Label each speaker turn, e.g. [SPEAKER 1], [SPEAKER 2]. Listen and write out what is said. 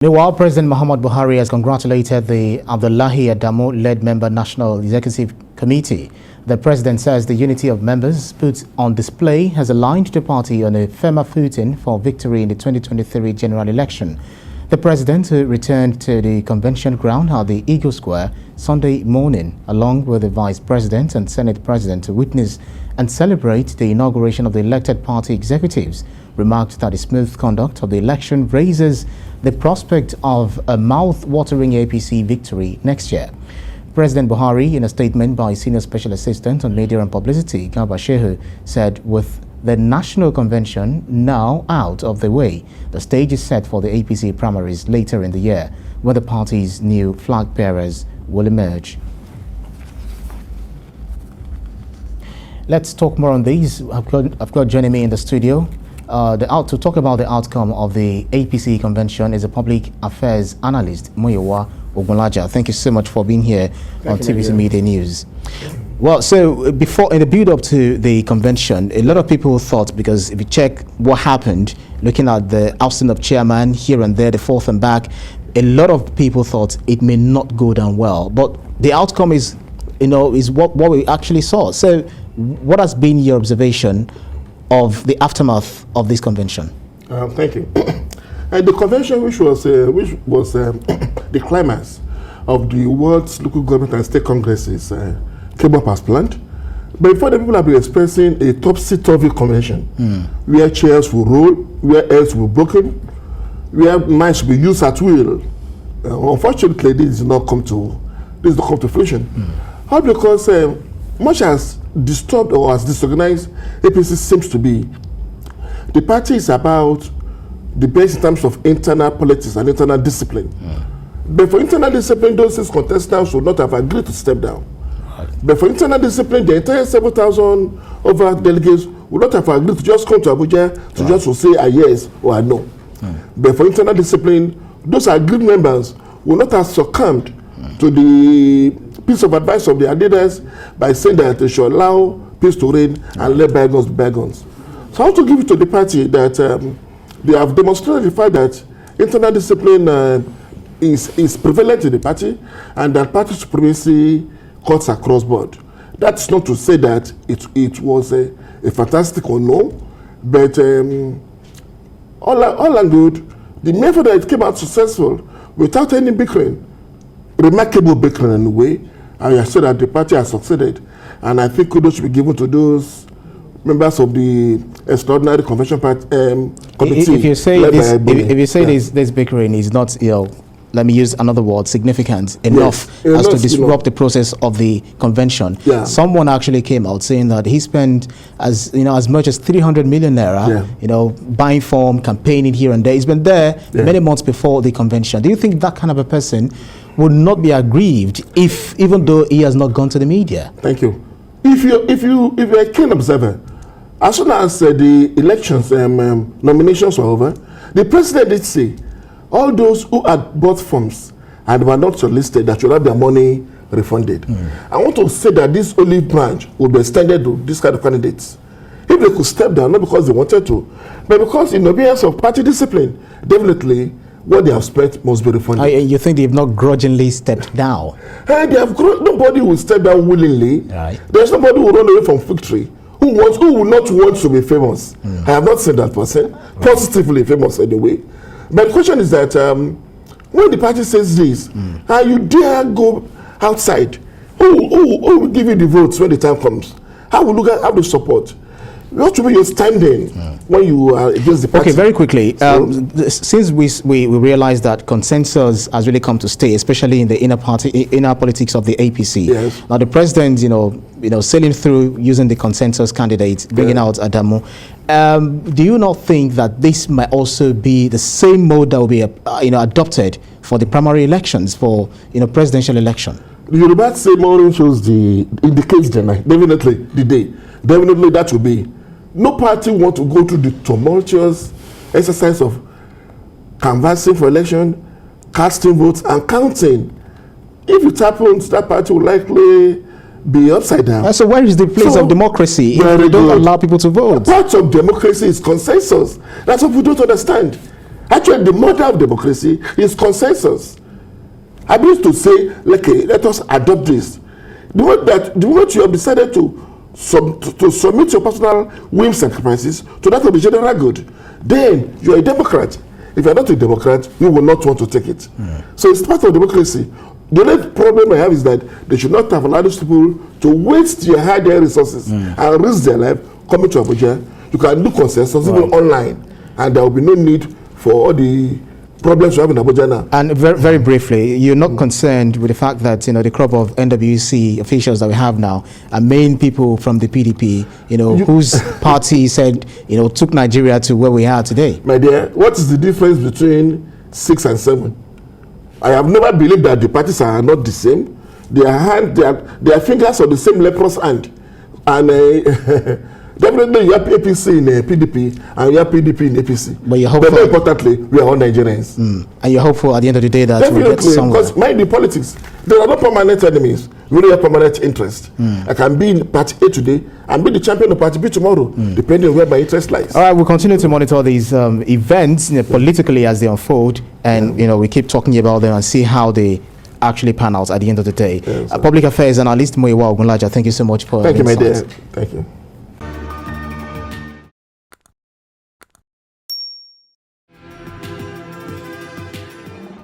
[SPEAKER 1] Meanwhile, President Muhammad Buhari has congratulated the Abdullahi Adamu-led member National Executive Committee. The president says the unity of members put on display has aligned the party on a firmer footing for victory in the 2023 general election. The president, who returned to the convention ground at the Eagle Square Sunday morning, along with the vice president and Senate president, to witness and celebrate the inauguration of the elected party executives, remarked that the smooth conduct of the election raises the prospect of a mouth-watering APC victory next year. President Buhari, in a statement by Senior Special Assistant on Media and Publicity, Garba Shehu, said with the National Convention now out of the way, the stage is set for the APC primaries later in the year, where the party's new flag bearers will emerge. Let's talk more on these. I've got joining me in the studio to talk about the outcome of the APC convention is a public affairs analyst, Muyiwa Ogunlaja. Thank you so much for being here on TVC Media News. Well, so in the build-up to the convention, a lot of people thought, because if you check what happened, looking at the ousting of chairman here and there, the forth and back, a lot of people thought it may not go down well. But the outcome is what we actually saw. So what has been your observation of the aftermath of this convention?
[SPEAKER 2] Thank you. The convention, which was the climax of the world's local government and state congresses, came up as planned. But before, the people have been expressing a topsy-turvy convention, where chairs will roll, where heads will be broken, where minds will be used at will. Unfortunately, this did not come to fruition. How? Because much as disturbed or as disorganized APC seems to be, the party is about the best in terms of internal politics and internal discipline. But for internal discipline, those 6 contestants would not have agreed to step down. But for internal discipline, the entire 7,000 over delegates would not have agreed to just come to Abuja to just to say a yes or a no. But for internal discipline, those agreed members would not have succumbed to the piece of advice of their leaders by saying that they should allow peace to reign and let bygones be bygones. So I want to give it to the party that they have demonstrated the fact that internal discipline is prevalent in the party, and that party supremacy cuts across board. That's not to say that it was a fantastic or no, but all and good, the method that it came out successful without any bickering, remarkable bickering in a way, and I said that the party has succeeded. And I think kudos should be given to those members of the extraordinary convention committee.
[SPEAKER 1] If you say this bickering is not, let me use another word, significant enough as to disrupt the process of the convention. Someone actually came out saying that he spent as much as 300 million naira, buying form, campaigning here and there. He's been there many months before the convention. Do you think that kind of a person would not be aggrieved even though he has not gone to the media?
[SPEAKER 2] Thank you. If you're a keen observer, as soon as the elections nominations were over, the president did say all those who had bought forms and were not shortlisted that should have their money refunded. I want to say that this olive branch will be extended to this kind of candidates. If they could step down, not because they wanted to, but because in obedience of party discipline, definitely what they have spent must be refunded.
[SPEAKER 1] You think they've not grudgingly stepped down?
[SPEAKER 2] Nobody will step down willingly. There's nobody who will run away from victory. Who will not want to be famous? I have not seen that person positively famous anyway. But the question is that when the party says this, and you dare go outside, who will give you the votes when the time comes? How will you have the support? What should be your standing when you are against the party?
[SPEAKER 1] Okay, very quickly. Since we realize that consensus has really come to stay, especially in the inner politics of the APC. Now the president, sailing through using the consensus candidates, bringing out Adamu. Do you not think that this might also be the same mode that will be adopted for the primary elections, for presidential election?
[SPEAKER 2] The Yoruba say morning shows indicates the night. Definitely the day. Definitely that will be. No party want to go through the tumultuous exercise of canvassing for election, casting votes, and counting. If it happens, that party will likely be upside down.
[SPEAKER 1] So where is the place of democracy if we don't allow people to vote?
[SPEAKER 2] Part of democracy is consensus. That's what we don't understand. Actually, the mother of democracy is consensus. I used to say, okay, let us adopt this. The moment you have decided to submit your personal whim sacrifices to that of the general good, then you are a Democrat. If you are not a Democrat, you will not want to take it. So it's part of democracy. The only problem I have is that they should not have allowed these people to waste their hard-earned resources and risk their life coming to Abuja. You can do consensus even online, and there will be no need for all the problems you have in Abuja now. And
[SPEAKER 1] very briefly, you're not concerned with the fact that, you know, the crop of NWC officials that we have now are main people from the PDP, you know, whose party said, you know, took Nigeria to where we are today.
[SPEAKER 2] My dear, what is the difference between 6 and 7? I have never believed that the parties are not the same. Their fingers are the same leprous hand. And definitely you have APC in PDP and you have PDP in APC.
[SPEAKER 1] But you're hopeful.
[SPEAKER 2] But more importantly, we are all Nigerians.
[SPEAKER 1] And you're hopeful at the end of the day that
[SPEAKER 2] definitely,
[SPEAKER 1] we'll get somewhere.
[SPEAKER 2] Because mind the politics, there are no permanent enemies. We only have permanent interest. I can be in party A today and be the champion of party B tomorrow, depending on where my interest lies.
[SPEAKER 1] All right, we'll continue to monitor these events, you know, politically as they unfold, and you know, we keep talking about them and see how they actually pan out at the end of the day.
[SPEAKER 2] Yes,
[SPEAKER 1] Public Affairs Analyst Muiwa Ogunlaja, thank you so much for
[SPEAKER 2] Thank you, my dear. Thank you.